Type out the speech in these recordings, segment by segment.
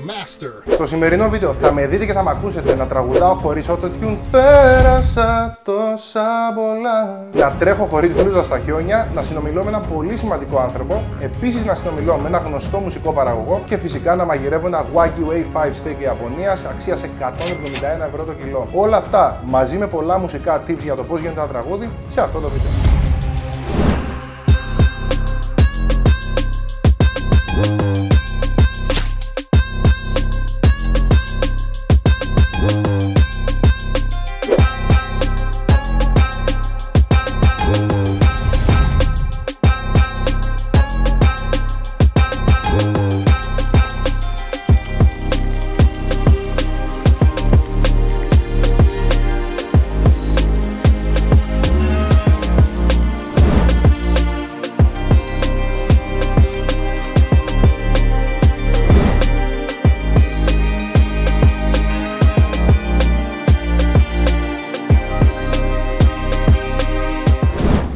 Master. Στο σημερινό βίντεο θα με δείτε και θα με ακούσετε να τραγουδάω χωρίς autotune. Πέρασα τόσα πολλά. Να τρέχω χωρίς μπλούζα στα χιόνια, να συνομιλώ με έναν πολύ σημαντικό άνθρωπο, επίσης να συνομιλώ με ένα γνωστό μουσικό παραγωγό και φυσικά να μαγειρεύω ένα Wagyu A5 steak Ιαπωνίας αξίας 171 ευρώ το κιλό. Όλα αυτά μαζί με πολλά μουσικά tips για το πώς γίνεται ένα τραγούδι σε αυτό το βίντεο.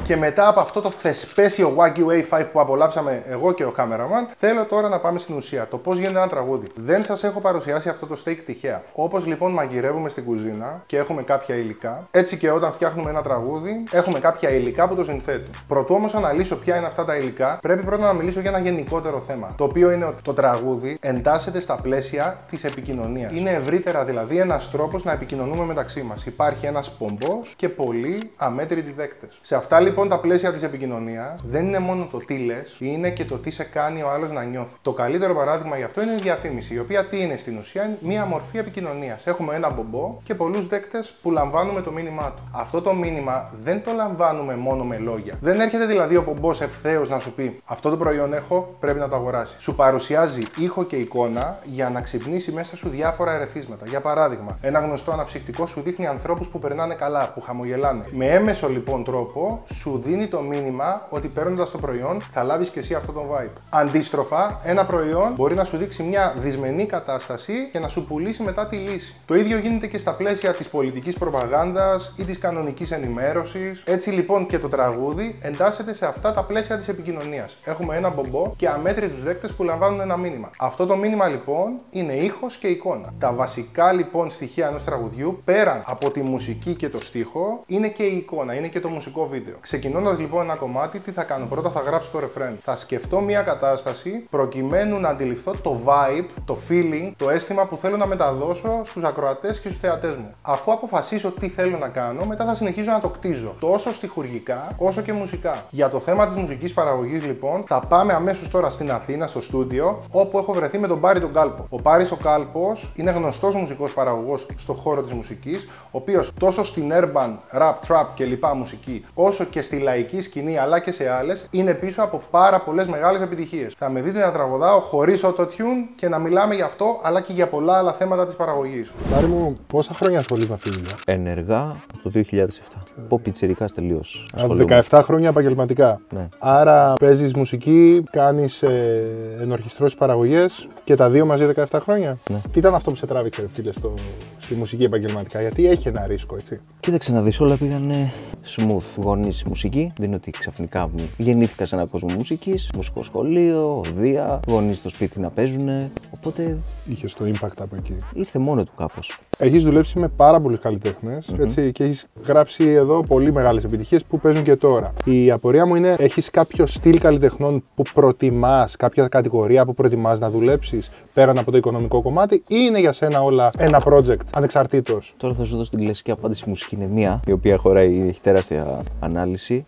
Και μετά από αυτό το θεσπέσιο Wagyu A5 που απολαύσαμε εγώ και ο κάμεραμαν, θέλω τώρα να πάμε στην ουσία. Το πώς γίνεται ένα τραγούδι. Δεν σας έχω παρουσιάσει αυτό το steak τυχαία. Όπως λοιπόν μαγειρεύουμε στην κουζίνα και έχουμε κάποια υλικά, έτσι και όταν φτιάχνουμε ένα τραγούδι, έχουμε κάποια υλικά που το συνθέτουν. Προτού όμως αναλύσω ποια είναι αυτά τα υλικά, πρέπει πρώτα να μιλήσω για ένα γενικότερο θέμα. Το οποίο είναι ότι το τραγούδι εντάσσεται στα πλαίσια της επικοινωνίας. Είναι ευρύτερα δηλαδή ένας τρόπος να επικοινωνούμε μεταξύ μας. Υπάρχει ένας πομπός και πολλοί αμέτρητοι δέκτες. Σε αυτά λοιπόν τα πλαίσια της επικοινωνίας δεν είναι μόνο το τι λες, είναι και το τι σε κάνει ο άλλος να νιώθει. Το καλύτερο παράδειγμα γι' αυτό είναι η διαφήμιση, η οποία τι είναι στην ουσία, είναι μία μορφή επικοινωνίας. Έχουμε ένα μπομπό και πολλούς δέκτες που λαμβάνουμε το μήνυμά του. Αυτό το μήνυμα δεν το λαμβάνουμε μόνο με λόγια. Δεν έρχεται δηλαδή ο μπομπός ευθέως να σου πει αυτό το προϊόν έχω, πρέπει να το αγοράσεις. Σου παρουσιάζει ήχο και εικόνα για να ξυπνήσει μέσα σου διάφορα ερεθίσματα. Για παράδειγμα, ένα γνωστό αναψυκτικό σου δείχνει ανθρώπους που περνάνε καλά, που χαμογελάνε. Με έμεσο λοιπόν τρόπο σου δίνει το μήνυμα ότι παίρνοντας το προϊόν θα λάβεις και εσύ αυτό το vibe. Αντίστροφα, ένα προϊόν μπορεί να σου δείξει μια δυσμενή κατάσταση και να σου πουλήσει μετά τη λύση. Το ίδιο γίνεται και στα πλαίσια της πολιτικής προπαγάνδας ή της κανονικής ενημέρωσης. Έτσι λοιπόν και το τραγούδι εντάσσεται σε αυτά τα πλαίσια της επικοινωνίας. Έχουμε ένα μπομπό και αμέτρητους δέκτες που λαμβάνουν ένα μήνυμα. Αυτό το μήνυμα λοιπόν είναι ήχος και εικόνα. Τα βασικά λοιπόν στοιχεία ενός τραγουδιού, πέραν από τη μουσική και το στίχο, είναι και η εικόνα, είναι και το μουσικό βίντεο. Ξεκινώντας λοιπόν ένα κομμάτι, τι θα κάνω? Πρώτα θα γράψω το ρεφρέν. Θα σκεφτώ μια κατάσταση προκειμένου να αντιληφθώ το vibe, το feeling, το αίσθημα που θέλω να μεταδώσω στους ακροατές και στους θεατές μου. Αφού αποφασίσω τι θέλω να κάνω, μετά θα συνεχίζω να το κτίζω τόσο στιχουργικά όσο και μουσικά. Για το θέμα της μουσικής παραγωγής λοιπόν, θα πάμε αμέσως τώρα στην Αθήνα, στο στούντιο, όπου έχω βρεθεί με τον Πάρη τον Κάλπο. Ο Πάρης ο Κάλπος είναι γνωστός μουσικός παραγωγός στον χώρο της μουσικής, ο οποίος τόσο στην urban, rap, trap κλπ. Μουσική, όσο και στη λαϊκή σκηνή αλλά και σε άλλες, είναι πίσω από πάρα πολλές μεγάλες επιτυχίες. Θα με δείτε να τραγουδάω χωρίς autotune και να μιλάμε για αυτό αλλά και για πολλά άλλα θέματα της παραγωγής. Πάρη μου, πόσα χρόνια ασχολείσαι με αυτή τη δουλειά? Ενεργά από το 2007. Πω πιτσιρικάς τελείως. 17 χρόνια επαγγελματικά. Ναι. Άρα παίζεις μουσική, κάνεις ενορχιστρώσεις παραγωγές και τα δύο μαζί 17 χρόνια. Ναι. Τι ήταν αυτό που σε τράβηξε, φίλε, στη μουσική επαγγελματικά? Γιατί έχει ένα ρίσκο, έτσι. Κοίταξε να δεις, όλα πήγανε smooth. Γονείς μουσική, δεν είναι ότι ξαφνικά γεννήθηκα σε έναν κόσμο μουσικής, μουσικό σχολείο, οδεία, γονείς στο σπίτι να παίζουνε. Οπότε. Είχες το impact από εκεί. Ήρθε μόνο του κάπως. Έχεις δουλέψει με πάρα πολλούς καλλιτέχνες, έτσι, και έχεις γράψει εδώ πολύ μεγάλες επιτυχίες που παίζουν και τώρα. Η απορία μου είναι, έχεις κάποιο στυλ καλλιτεχνών που προτιμάς, κάποια κατηγορία που προτιμάς να δουλέψεις πέραν από το οικονομικό κομμάτι, ή είναι για σένα όλα ένα project ανεξαρτήτως? Τώρα θα σου δώσω την κλασική απάντηση. Η μουσική είναι μία, η οποία χωράει, έχει τεράστια ανάλυση.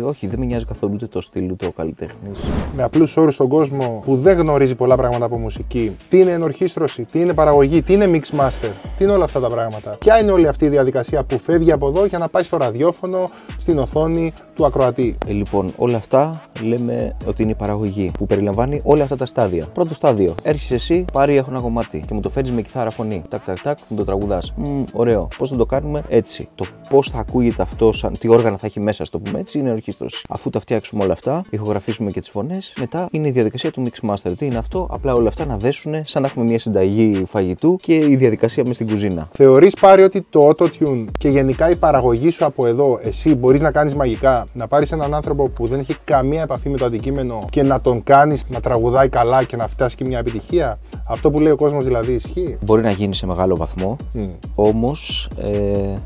Όχι, δεν με νοιάζει καθόλου ούτε το στυλ ούτε ο καλλιτέχνης. Με απλούς όρους στον κόσμο που δεν γνωρίζει πολλά πράγματα από μουσική, τι είναι ενορχήστρωση, τι είναι παραγωγή, τι είναι mix master, τι είναι όλα αυτά τα πράγματα? Ποια είναι όλη αυτή η διαδικασία που φεύγει από εδώ για να πάει στο ραδιόφωνο, στην οθόνη του ακροατή? Λοιπόν, όλα αυτά λέμε ότι είναι η παραγωγή που περιλαμβάνει όλα αυτά τα στάδια. Πρώτο στάδιο, έρχεσαι εσύ, Πάρη, έχω ένα κομμάτι και μου το φέρνεις με κιθάρα φωνή. Τάκ, τάκ, τάκ, μου το τραγουδάς. Ωραίο. Πώς θα το κάνουμε? Έτσι. Το πώς θα ακούγεται αυτό, τι όργανα θα έχει μέσα, στο πούμε έτσι, είναι ορχήστρωση. Αφού τα φτιάξουμε όλα αυτά, ηχογραφήσουμε και τις φωνές, μετά είναι η διαδικασία του mix master. Τι είναι αυτό? Απλά όλα αυτά να δέσουν σαν να έχουμε μια συνταγή φαγητού και η διαδικασία μες στην κουζίνα. Θεωρείς, Πάρη, ότι το autotune και γενικά η παραγωγή σου από εδώ, εσύ μπορείς να κάνεις μαγικά να πάρεις έναν άνθρωπο που δεν έχει καμία επαφή με το αντικείμενο και να τον κάνεις να τραγουδάει καλά και να φτάσει και μια επιτυχία. Αυτό που λέει ο κόσμος δηλαδή ισχύει. Μπορεί να γίνει σε μεγάλο βαθμό, όμως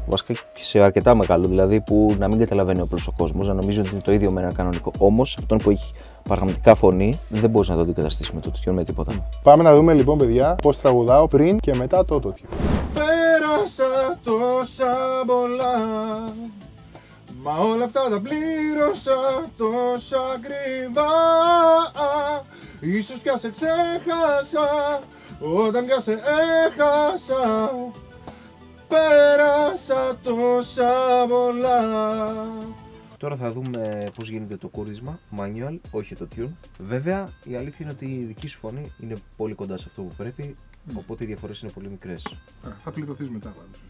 βασικά και σε αρκετά μεγάλο, δηλαδή που να μην καταλαβαίνει απλώς ο κόσμος, να νομίζει ότι είναι το ίδιο με ένα κανονικό. Όμως αυτόν που έχει πραγματικά φωνή δεν μπορείς να το αντικαταστήσεις με το Autotune με τίποτα. Πάμε να δούμε λοιπόν, παιδιά, πώς τραγουδάω πριν και μετά το Autotune. Πέρασα τόσα πολλά, μα όλα αυτά τα πλήρωσα τόσα ακριβά. Ίσως πια σε ξέχασα, όταν πια σε έχασα. Πέρασα τόσα πολλά. Τώρα θα δούμε πώς γίνεται το κούρδισμα, manual, όχι το tune. Βέβαια, η αλήθεια είναι ότι η δική σου φωνή είναι πολύ κοντά σε αυτό που πρέπει, οπότε οι διαφορές είναι πολύ μικρές. Θα πληρωθείς μετά πάντως.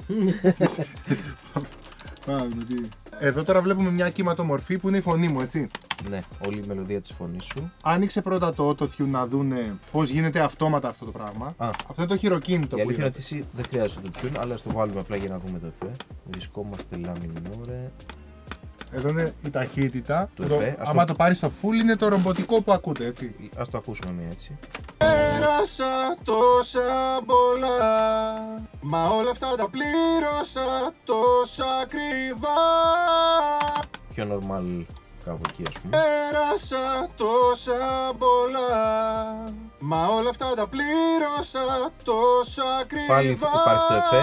Εδώ τώρα βλέπουμε μια κυματομορφή που είναι η φωνή μου, έτσι. Ναι, όλη η μελωδία της φωνής σου. Άνοιξε πρώτα το Autotune να δούνε πώς γίνεται αυτόματα αυτό το πράγμα. Αυτό είναι το χειροκίνητο. Η αλήθεια είναι ότι εσύ δεν χρειάζεται το tune, αλλά στο βάλουμε απλά για να δούμε το εφέ. Βρισκόμαστε La minore. Εδώ είναι η ταχύτητα. Άμα το πάρεις στο full είναι το ρομποτικό που ακούτε, έτσι. Ας το ακούσουμε μία έτσι. Πέρασα τόσα πολλά, μα όλα αυτά τα πλήρωσα τόσα ακριβά. Πιο normal κάπου εκεί, ας πούμε. Πέρασα τόσα πολλά, μα όλα αυτά τα πλήρωσα τόσα ακριβά. Πάλι υπάρχει το εφέ.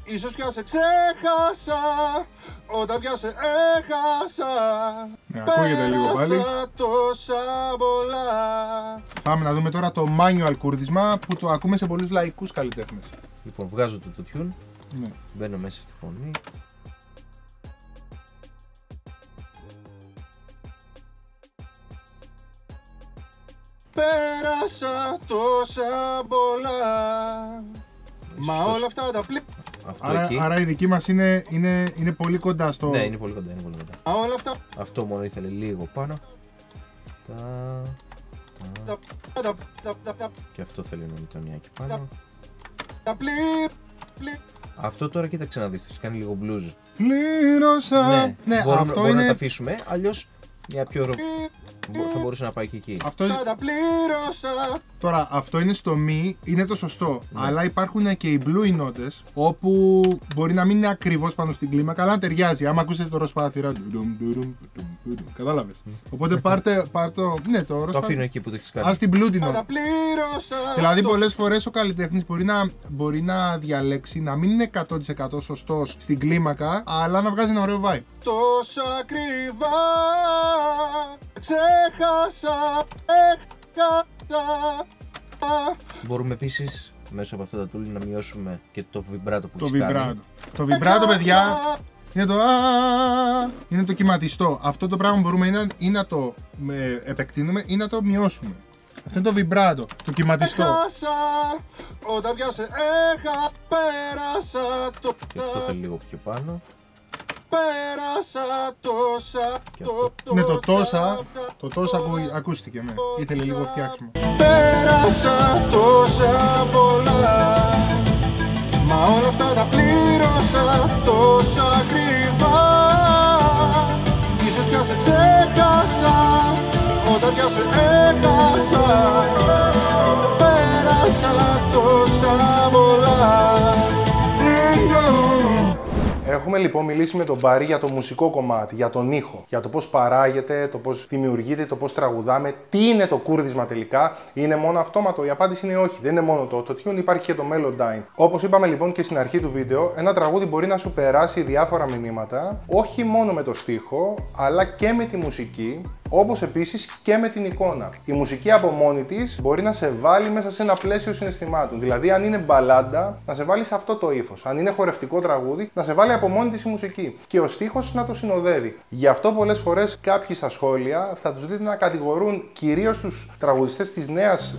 Ίσως πια σε ξέχασα, όταν πια σε έχασα. Ακούγεται λίγο πάλι. Τόσα πολλά. Πάμε να δούμε τώρα το manual κούρδισμα που το ακούμε σε πολλούς λαϊκούς καλλιτέχνες. Λοιπόν, βγάζω το Autotune, μπαίνω μέσα στη φωνή. Πέρασα τόσα πολλά, μα όλα αυτά τα άρα η δική μας είναι πολύ κοντά στο... Ναι, είναι πολύ κοντά, είναι πολύ κοντά. Όλα αυτά... Αυτό μόνο ήθελε λίγο πάνω. Και αυτό θέλει να μην το μοιάκι πάνω. Αυτό τώρα κοίταξε να δεις, θα κάνει λίγο blues. Πλήρωσα... Ναι, μπορούμε να τα αφήσουμε, αλλιώς μια πιο θα μπορούσε να πάει και εκεί. Αυτό τα πλήρωσα. Τώρα αυτό είναι στο μη, είναι το σωστό. Αλλά υπάρχουν και οι blue νότες, όπου μπορεί να μην είναι ακριβώς πάνω στην κλίμακα, αλλά να ταιριάζει. Άμα ακούσετε το ροσπάθυρα. Κατάλαβες. Οπότε πάρτε το. Ναι, το ροσπάθυρα. Το αφήνω εκεί που το έχεις κάνει. Ας την blue νότα. Δηλαδή πολλές φορές ο καλλιτέχνης μπορεί να διαλέξει να μην είναι 100% σωστός στην κλίμακα, αλλά να βγάζει ένα ωραίο vibe. Τόσα ακριβά. Ξέχασα, έχασα. Μπορούμε επίσης μέσω από αυτά τα tool να μειώσουμε και το βιμπράτο που έχει κάνει. Το βιμπράτο, παιδιά, είναι το κυματιστό. Αυτό το πράγμα μπορούμε ή να το επεκτείνουμε ή να το μειώσουμε. Αυτό είναι το βιμπράτο, το κυματιστό. Έχασα, όταν πια σε πέρασα το... Και αυτό θέλει λίγο πιο πάνω. Πέρασα τόσα. Ναι, το τόσα που ακούστηκε, ναι. Ήθελε λίγο φτιάξιμο. Πέρασα τόσα πολλά, μα όλα αυτά τα πλήρωσα τόσα ακριβά. Ίσως πια σε ξέχασα, όταν πια σε έχασα. Πέρασα τόσα πολλά. Έχουμε λοιπόν μιλήσει με τον Μπάρη για το μουσικό κομμάτι, για τον ήχο, για το πώς παράγεται, το πώς δημιουργείται, το πώς τραγουδάμε, τι είναι το κούρδισμα τελικά, είναι μόνο αυτόματο, η απάντηση είναι όχι, δεν είναι μόνο το Autotune, υπάρχει και το Melodyne. Όπως είπαμε λοιπόν και στην αρχή του βίντεο, ένα τραγούδι μπορεί να σου περάσει διάφορα μηνύματα, όχι μόνο με το στίχο, αλλά και με τη μουσική, όπως επίσης και με την εικόνα. Η μουσική από μόνη της μπορεί να σε βάλει μέσα σε ένα πλαίσιο συναισθημάτων. Δηλαδή, αν είναι μπαλάντα, να σε βάλει σε αυτό το ύφος. Αν είναι χορευτικό τραγούδι, να σε βάλει από μόνη της η μουσική. Και ο στίχος να το συνοδεύει. Γι' αυτό πολλές φορές κάποιοι στα σχόλια θα τους δείτε να κατηγορούν κυρίως τους τραγουδιστές της νέας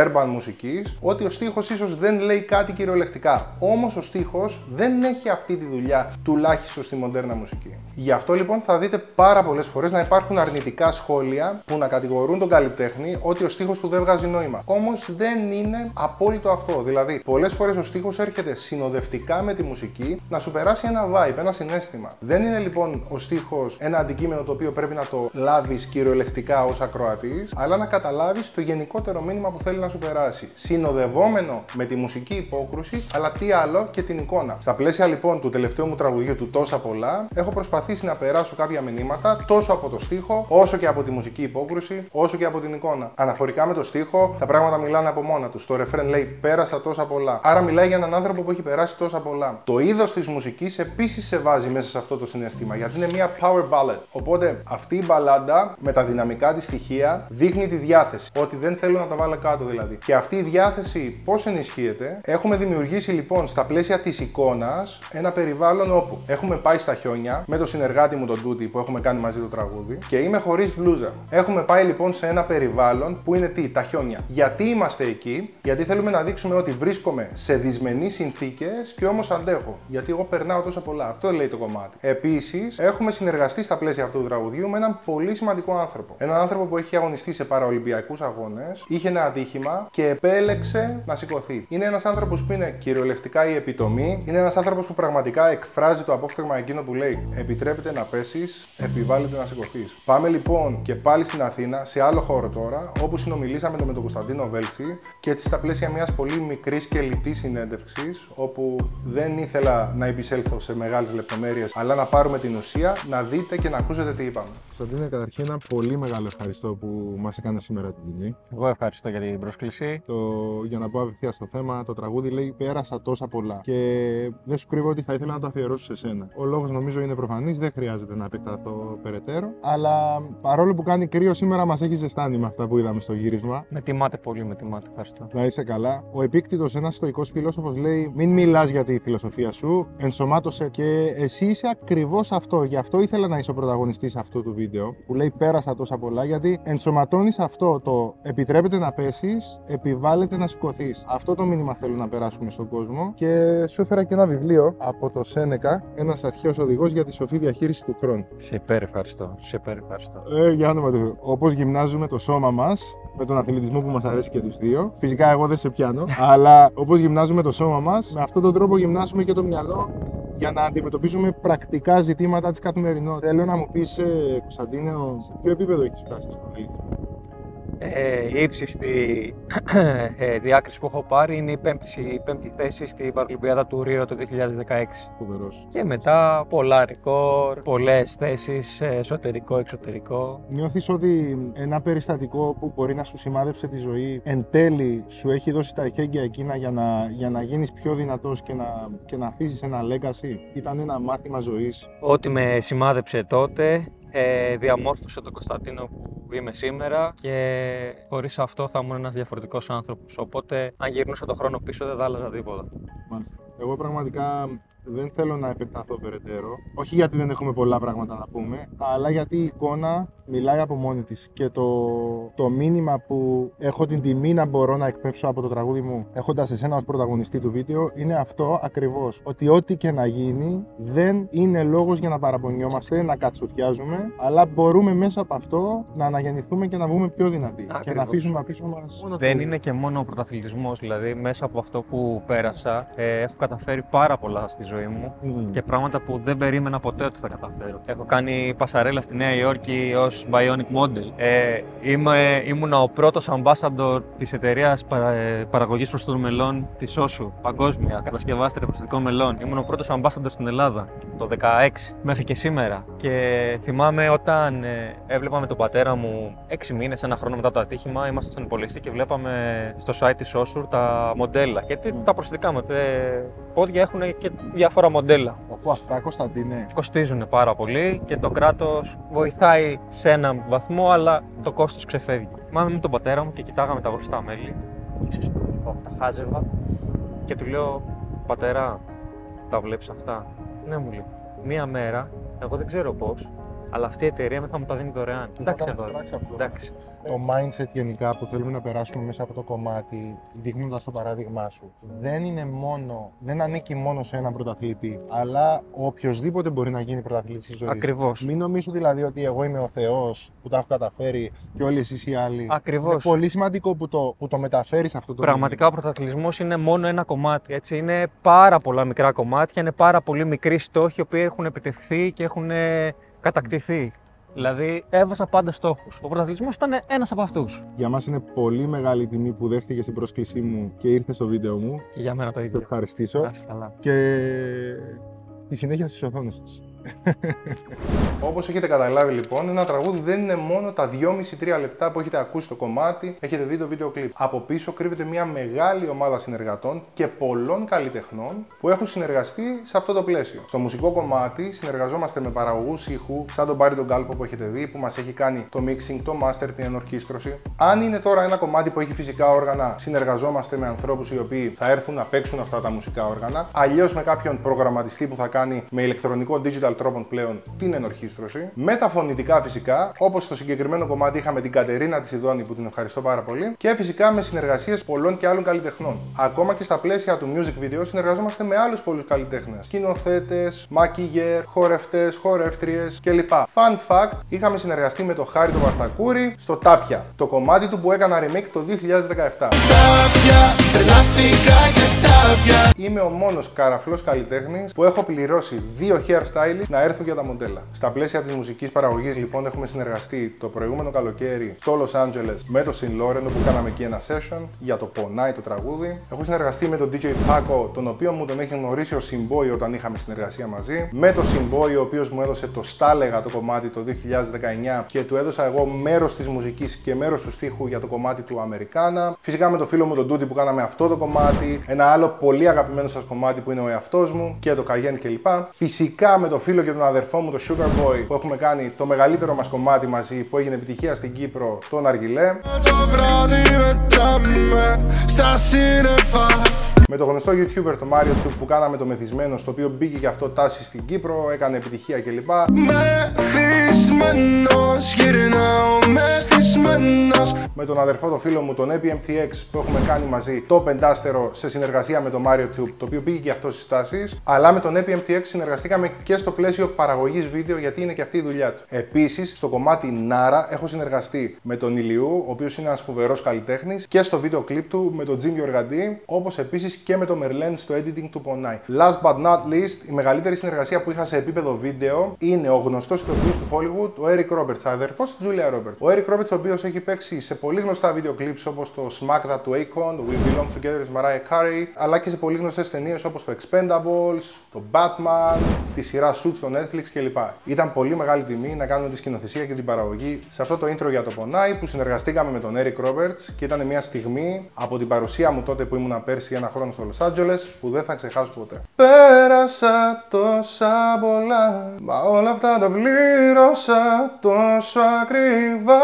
urban μουσικής ότι ο στίχος ίσως δεν λέει κάτι κυριολεκτικά. Όμως ο στίχος δεν έχει αυτή τη δουλειά, τουλάχιστον στη μοντέρνα μουσική. Γι' αυτό λοιπόν θα δείτε πάρα πολλές φορές να υπάρχουν αρνητικά αρνητικά σχόλια που να κατηγορούν τον καλλιτέχνη ότι ο στίχος του δεν βγάζει νόημα. Όμως δεν είναι απόλυτο αυτό. Δηλαδή, πολλές φορές ο στίχος έρχεται συνοδευτικά με τη μουσική να σου περάσει ένα vibe, ένα συναίσθημα. Δεν είναι λοιπόν ο στίχος ένα αντικείμενο το οποίο πρέπει να το λάβεις κυριολεκτικά ως ακροατής, αλλά να καταλάβεις το γενικότερο μήνυμα που θέλει να σου περάσει. Συνοδευόμενο με τη μουσική υπόκρουση, αλλά τι άλλο και την εικόνα. Στα πλαίσια λοιπόν του τελευταίου μου τραγουδιού του Τόσα Πολλά, έχω προσπαθήσει να περάσω κάποια μηνύματα τόσο από το στίχο, όσο και από τη μουσική υπόκρουση, όσο και από την εικόνα. Αναφορικά με το στίχο, τα πράγματα μιλάνε από μόνα τους. Το ρεφρέν λέει πέρασα τόσα πολλά. Άρα μιλάει για έναν άνθρωπο που έχει περάσει τόσα πολλά. Το είδος της μουσικής επίσης σε βάζει μέσα σε αυτό το συναίσθημα, γιατί είναι μια power ballad. Οπότε αυτή η μπαλάντα με τα δυναμικά της στοιχεία δείχνει τη διάθεση. Ότι δεν θέλω να τα βάλω κάτω δηλαδή. Και αυτή η διάθεση πώς ενισχύεται? Έχουμε δημιουργήσει λοιπόν στα πλαίσια της εικόνας ένα περιβάλλον όπου έχουμε πάει στα χιόνια με το συνεργάτη μου τον Τούτη που έχουμε κάνει μαζί το τραγούδι και είμαι χωρίς μπλούζα. Έχουμε πάει λοιπόν σε ένα περιβάλλον που είναι τι? Τα χιόνια. Γιατί είμαστε εκεί? Γιατί θέλουμε να δείξουμε ότι βρίσκομαι σε δυσμενείς συνθήκες και όμως αντέχω. Γιατί εγώ περνάω τόσα πολλά. Αυτό λέει το κομμάτι. Επίσης, έχουμε συνεργαστεί στα πλαίσια αυτού του τραγουδιού με έναν πολύ σημαντικό άνθρωπο. Έναν άνθρωπο που έχει αγωνιστεί σε παραολυμπιακούς αγώνες, είχε ένα ατύχημα και επέλεξε να σηκωθεί. Είναι ένας άνθρωπος που είναι κυριολεκτικά η επιτομή. Είναι ένας άνθρωπος που πραγματικά εκφράζει το απόφθεγμα εκείνο που λέει: επιτρέπεται να πέσεις, επιβάλλεται να σηκωθείς. Πάμε λοιπόν και πάλι στην Αθήνα, σε άλλο χώρο τώρα, όπου συνομιλήσαμε με τον Κωνσταντίνο Βέλση και έτσι στα πλαίσια μιας πολύ μικρής και λιτής συνέντευξης, όπου δεν ήθελα να επισέλθω σε μεγάλες λεπτομέρειες, αλλά να πάρουμε την ουσία, να δείτε και να ακούσετε τι είπαμε. Κωνσταντίνε, καταρχήν ένα πολύ μεγάλο ευχαριστώ που μας έκανε σήμερα την τιμή. Εγώ ευχαριστώ για την πρόσκληση. Για να πω απευθείας στο θέμα, το τραγούδι λέει πέρασα τόσα πολλά. Και δεν σου κρύβω ότι θα ήθελα να το αφιερώσω σε σένα. Ο λόγος νομίζω είναι προφανής, δεν χρειάζεται να επεκταθώ περαιτέρω. Αλλά παρόλο που κάνει κρύο, σήμερα μας έχει ζεστάνει με αυτά που είδαμε στο γύρισμα. Με τιμάτε πολύ, με τιμάτε. Ευχαριστώ. Να είσαι καλά. Ο Επίκτητος, ένας στοικός φιλόσοφος, λέει: μην μιλάς για τη φιλοσοφία σου, ενσωμάτωσε. Και εσύ είσαι ακριβώς αυτό. Γι' αυτό ήθελα να είσαι ο πρωταγωνιστής αυτού του βίντεο που λέει πέρασα τόσα πολλά, γιατί ενσωματώνεις αυτό το επιτρέπεται να πέσεις, επιβάλλεται να σηκωθείς. Αυτό το μήνυμα θέλω να περάσουμε στον κόσμο. Και σου έφερα και ένα βιβλίο από το Σένεκα, ένας αρχαίος οδηγός για τη σοφή διαχείριση του χρόνου. Σε υπερευχαριστώ. Σε υπερευχαριστώ. Για όνομα του Θεού. Όπως γυμνάζουμε το σώμα μας με τον αθλητισμό που μας αρέσει και τους δύο. Φυσικά εγώ δεν σε πιάνω, αλλά όπως γυμνάζουμε το σώμα μας, με αυτόν τον τρόπο γυμνάζουμε και το μυαλό για να αντιμετωπίσουμε πρακτικά ζητήματα της καθημερινότητας. Θέλω να μου πεις, Κωνσταντίνε, σε ποιο επίπεδο έχεις φτάσει στο αλήθεια? Η ύψιστη διάκριση που έχω πάρει είναι η πέμπτη θέση στην Παραλυμπιάδα του Ρίο το 2016. Φοβερός. Και μετά πολλά ρεκόρ, πολλές θέσεις, εσωτερικό, εξωτερικό. Νιώθεις ότι ένα περιστατικό που μπορεί να σου σημάδεψε τη ζωή εν τέλει σου έχει δώσει τα εχέγγυα εκείνα για να γίνεις πιο δυνατός και να αφήσεις ένα legacy? Ήταν ένα μάθημα ζωής? Ό,τι με σημάδεψε τότε διαμόρφωσε τον Κωνσταντίνο που είμαι σήμερα και χωρίς αυτό θα ήμουν ένας διαφορετικός άνθρωπος. Οπότε, αν γυρνούσα τον χρόνο πίσω, δεν θα άλλαζα τίποτα. Μάλιστα. Εγώ πραγματικά δεν θέλω να επεκταθώ περαιτέρω. Όχι γιατί δεν έχουμε πολλά πράγματα να πούμε, αλλά γιατί η εικόνα μιλάει από μόνη της. Και το μήνυμα που έχω την τιμή να μπορώ να εκπέμψω από το τραγούδι μου, έχοντας εσένα ως πρωταγωνιστή του βίντεο, είναι αυτό ακριβώς. Ότι ό,τι και να γίνει, δεν είναι λόγος για να παραπονιόμαστε, να κατσουφιάζουμε, αλλά μπορούμε μέσα από αυτό να αναγεννηθούμε και να βγούμε πιο δυνατοί. Ακριβώς. Και να αφήσουμε πίσω μας. Δεν είναι και μόνο ο πρωταθλητισμός, δηλαδή μέσα από αυτό που πέρασα, έχω καταφέρει πάρα πολλά στη ζωή μου και πράγματα που δεν περίμενα ποτέ ότι θα καταφέρω. Έχω κάνει πασαρέλα στη Νέα Υόρκη ως Bionic Model. Ήμουνα ο πρώτος ambassador της εταιρείας παραγωγής προστατών μελών της Όσου, παγκόσμια, κατασκευάστρια προστατικών μελών. Ήμουν ο πρώτος ambassador στην Ελλάδα το 2016 μέχρι και σήμερα. Και θυμάμαι όταν έβλεπα με τον πατέρα μου 6 μήνες, ένα χρόνο μετά το ατύχημα, ήμασταν στον υπολογιστή και βλέπαμε στο site της Όσουρ τα μοντέλα. Γιατί τα προστατικά πόδια έχουν και διάφορα μοντέλα. Από αυτά, Κωνσταντίνε. Κοστίζουν πάρα πολύ και το κράτος βοηθάει σε έναν βαθμό, αλλά το κόστος ξεφεύγει. Θυμάμαι με τον πατέρα μου και κοιτάγαμε τα μπροστά μέλη. Και τα χάζευα και του λέω: πατέρα, τα βλέπεις αυτά? Ναι, μου λέει. Μία μέρα, εγώ δεν ξέρω πώς, Αλλά αυτή η εταιρεία μετά μου τα δίνει δωρεάν. Εντάξει εδώ. Εντάξει. Το mindset γενικά που θέλουμε να περάσουμε μέσα από το κομμάτι, δείχνοντας το παράδειγμά σου, δεν ανήκει μόνο σε έναν πρωταθλητή, αλλά οποιοδήποτε μπορεί να γίνει πρωταθλητής της ζωής. Ακριβώς. Μην νομίζουν δηλαδή ότι εγώ είμαι ο Θεός που τα έχω καταφέρει και όλοι εσείς οι άλλοι. Ακριβώς. Είναι πολύ σημαντικό που το μεταφέρεις αυτό το Πραγματικά ο πρωταθλητισμός είναι μόνο ένα κομμάτι. Έτσι. Είναι πάρα πολλά μικρά κομμάτια, είναι πάρα πολύ μικροί στόχοι που έχουν επιτευχθεί και έχουν κατακτηθεί. Δηλαδή, έβαζα πάντα στόχους. Ο πρωταθλητισμός ήταν ένας από αυτούς. Για μας είναι πολύ μεγάλη τιμή που δέχτηκες την πρόσκλησή μου και ήρθες στο βίντεο μου. Και για μένα το ίδιο. Σε ευχαριστήσω. Να είστε καλά. Και τη συνέχεια στις οθόνες σας. Όπως έχετε καταλάβει λοιπόν, ένα τραγούδι δεν είναι μόνο τα 2,5-3 λεπτά που έχετε ακούσει το κομμάτι, έχετε δει το βίντεο κλιπ. Από πίσω κρύβεται μια μεγάλη ομάδα συνεργατών και πολλών καλλιτεχνών που έχουν συνεργαστεί σε αυτό το πλαίσιο. Στο μουσικό κομμάτι συνεργαζόμαστε με παραγωγούς ήχου, σαν τον Πάρη τον Κάλπο που έχετε δει, που μας έχει κάνει το mixing, το master, την ενορχήστρωση. Αν είναι τώρα ένα κομμάτι που έχει φυσικά όργανα, συνεργαζόμαστε με ανθρώπους οι οποίοι θα έρθουν να παίξουν αυτά τα μουσικά όργανα. Αλλιώς με κάποιον προγραμματιστή που θα κάνει με ηλεκτρονικό digital τρόπον πλέον την ενορχήστρωση. Με τα φωνητικά φυσικά, όπως στο συγκεκριμένο κομμάτι είχαμε την Κατερίνα τη Ιδώνη που την ευχαριστώ πάρα πολύ. Και φυσικά με συνεργασίες πολλών και άλλων καλλιτεχνών. Ακόμα και στα πλαίσια του music video συνεργαζόμαστε με άλλους πολλούς καλλιτέχνες. Σκηνοθέτες, μακιγέρ, χορευτές, χορεύτριες κλπ. Fun fact, είχαμε συνεργαστεί με το Χάρη τον Βαρθακούρη στο Τάπια. Το κομμάτι του που έκανα remake το 2017. Είμαι ο μόνος καραφλός καλλιτέχνης που έχω πληρώσει 2 hairstylists να έρθουν για τα μοντέλα. Στα πλαίσια της μουσικής παραγωγής λοιπόν έχουμε συνεργαστεί το προηγούμενο καλοκαίρι στο Los Angeles με το Sin Loren, όπου κάναμε εκεί ένα session για το Πονάει το τραγούδι. Έχω συνεργαστεί με τον DJ Paco, τον οποίο μου τον έχει γνωρίσει ο Simboy όταν είχαμε συνεργασία μαζί. Με το Simboy, ο οποίος μου έδωσε το Στάλεγα το κομμάτι το 2019 και του έδωσα εγώ μέρος της μουσικής και μέρος του στίχου για το κομμάτι του Αμερικάνα. Φυσικά με το φίλο μου τον Τούτι που κάναμε αυτό το κομμάτι. Ένα άλλο πολύ αγαπημένο σας κομμάτι που είναι ο εαυτός μου και το Cayenne κλπ. Φυσικά με το φίλο και τον αδερφό μου, το Sugar Boy, που έχουμε κάνει το μεγαλύτερο μας κομμάτι μαζί που έγινε επιτυχία στην Κύπρο, τον Αργιλέ. Με το γνωστό YouTuber το Mario Tube που κάναμε το Μεθυσμένο, στο οποίο μπήκε και αυτό τάση στην Κύπρο, έκανε επιτυχία κλπ. Με τον αδερφό το φίλο μου, τον EPMTX, που έχουμε κάνει μαζί το πεντάστερο σε συνεργασία με το Mario Tube, το οποίο πήγε και αυτό στις τάσεις. Αλλά με τον EPMTX συνεργαστήκαμε και στο πλαίσιο παραγωγής βίντεο, γιατί είναι και αυτή η δουλειά του. Επίσης, στο κομμάτι Νάρα έχω συνεργαστεί με τον Ηλιού, ο οποίος είναι ένας φοβερός καλλιτέχνης, και στο βίντεο κλιπ του με τον Jim Γιοργαντή, όπως επίσης και με το Merlin στο editing του Πονάει. Last but not least, η μεγαλύτερη συνεργασία που είχα σε επίπεδο βίντεο είναι ο γνωστός ηθοποιός του Hollywood, ο Eric Roberts, αδερφός της Julia Roberts. Ο Eric Roberts, ο οποίος έχει παίξει σε πολύ γνωστά βίντεο clips όπως το Smack That του Akon, το We Belong Together της Mariah Carey, αλλά και σε πολύ γνωστές ταινίες όπως το Expendables, το Batman, τη σειρά Suits στο Netflix κλπ. Ήταν πολύ μεγάλη τιμή να κάνουμε τη σκηνοθεσία και την παραγωγή σε αυτό το intro για το Πονάει, που συνεργαστήκαμε με τον Eric Roberts και ήταν μια στιγμή από την παρουσία μου τότε που ήμουν πέρσι ένα χρόνο στο Los Angeles που δεν θα ξεχάσω ποτέ. Πέρασα τόσα πολλά, μα όλα αυτά τα πλήρωσα τόσο ακριβά.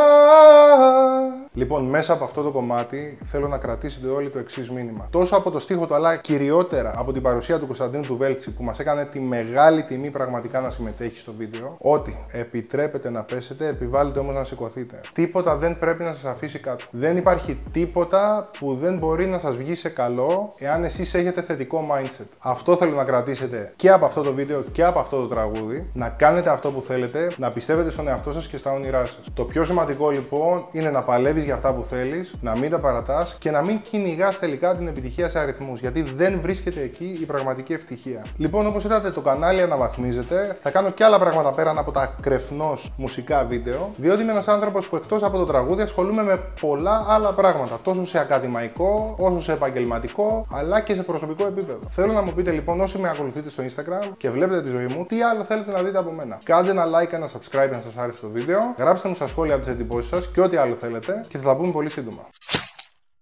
Λοιπόν, μέσα από αυτό το κομμάτι θέλω να κρατήσετε όλοι το εξής μήνυμα. Τόσο από το στίχο του, αλλά κυριότερα από την παρουσία του Κωνσταντίνου του Βέλτσι, που μας έκανε τη μεγάλη τιμή πραγματικά να συμμετέχει στο βίντεο, ότι επιτρέπετε να πέσετε, επιβάλλετε όμως να σηκωθείτε. Τίποτα δεν πρέπει να σας αφήσει κάτω. Δεν υπάρχει τίποτα που δεν μπορεί να σας βγει σε καλό εάν εσείς έχετε θετικό mindset. Αυτό θέλω να κρατήσετε και από αυτό το βίντεο και από αυτό το τραγούδι. Να κάνετε αυτό που θέλετε, να πιστεύετε στον εαυτό σας και στα όνειρά σας. Το πιο σημαντικό λοιπόν είναι να παλεύεις για αυτά που θέλεις, να μην τα παρατάς και να μην κυνηγάς τελικά την επιτυχία σε αριθμούς, γιατί δεν βρίσκεται εκεί η πραγματική ευτυχία. Λοιπόν, όπως είδατε, το κανάλι αναβαθμίζεται. Θα κάνω και άλλα πράγματα πέραν από τα κρεφνός μουσικά βίντεο, διότι είμαι ένας άνθρωπος που εκτός από το τραγούδι ασχολούμαι με πολλά άλλα πράγματα, τόσο σε ακαδημαϊκό, όσο σε επαγγελματικό, αλλά και σε προσωπικό επίπεδο. Θέλω να μου πείτε λοιπόν, όσοι με ακολουθείτε στο Instagram και βλέπετε τη ζωή μου, τι άλλο θέλετε να δείτε από μένα. Κάντε ένα like, ένα subscribe αν σας άρεσε το βίντεο, γράψτε μου στα σχόλια τις εντυπώσεις σας και ό,τι άλλο θέλετε και θα τα πούμε πολύ σύντομα.